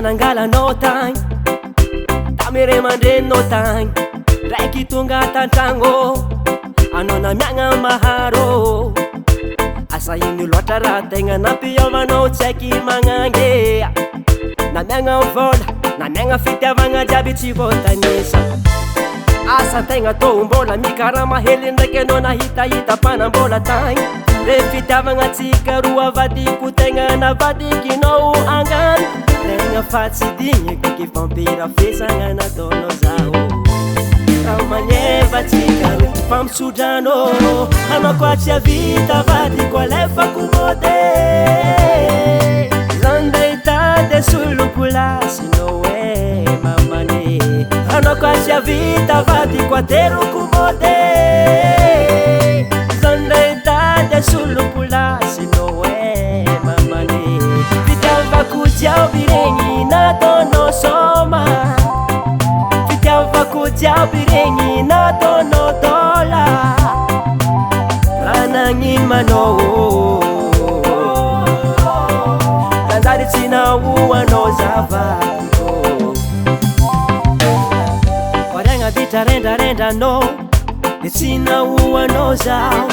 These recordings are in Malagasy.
nangalanao tagny tamire mandreninao tagny raiky tonga tantragno anao namiagna maharo asa ino loatra raha tegna nampiovanao tsy haiky magnange namiagna vola namiagna fitiavagna jiaby tsy voatanisa asa tegna tô mbola mikarama hely ndraiky anao nahitahita mpanambola tagny re fitiavagna tsika roa vadiko tegna navadikinao angano tegna fa tsy digniko ky fampira fesagna nataonao zaho raha magneva tsika fampisodrano anao koa tsy avita vadiko alefako mode zandray tady solokolasynao e mamane anao koa tsy avita vadiko ateroko mode zandray tady solokolasynao e mamane fitiavako jiaby regny nataonao soma fitiavako jiaby regny nataonao dola raha nagnino manao nandary tsy nahoanao zavako variagna bitra rendrarendranao de tsy nahoanao zaho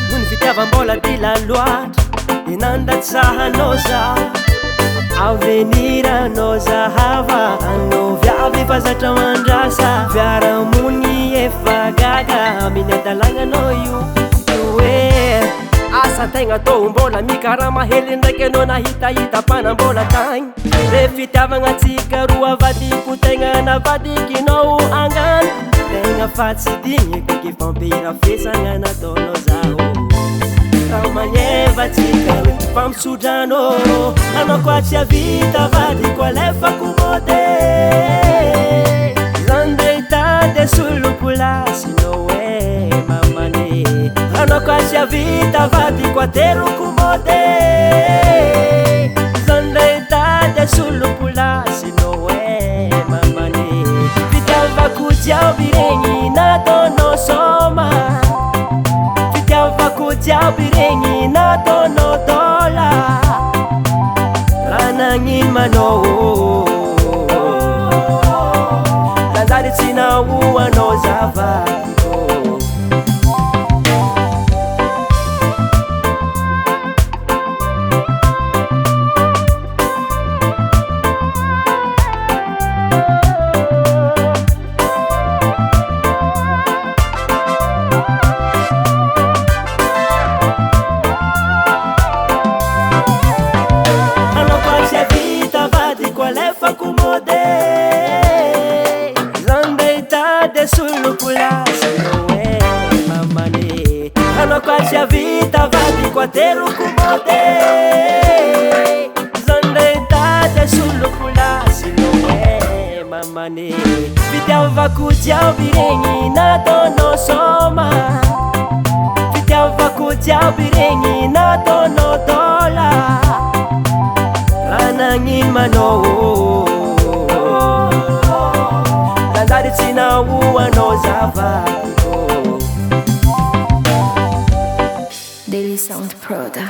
nony fitiavam-bola dila loatra de nandatsahanao zaho aveniranao zahava anao viavy fazatra mandrasa fiaramony efa gaga amin'ny adalagnanao io e asa tegna tô mbola mikarama hely ndraiky anao nahitahita mpanambola tagny re fitiavagna tsika roa vadiko tegna navadikinao angano tegna fa tsy digniko ky fampira fesagna nataonao zaho raha magneva tsika fampisodrano anao koa tsy avita vadiko alefako mode zandray tady solokolasynao e mamane anao koa tsy avita vadiko ateroko mode zandray tady solokolasynao e mamane fitiavako jiaby regny nataonao soma fitiavako jiaby regny nataonao dola raha nagnino manao nandary tsy nahoanao zavako alefako mode zandray tady solokolasynao e mamane anao koa tsy avita vadiko ateroko mode zandray tady solokolasynao e mamane fitiavako jiaby regny nataonao soma fitiavako jiaby regny nataonao dola raha nagnino manao nandary tsy nahoanao zavako Daily Sound Proda.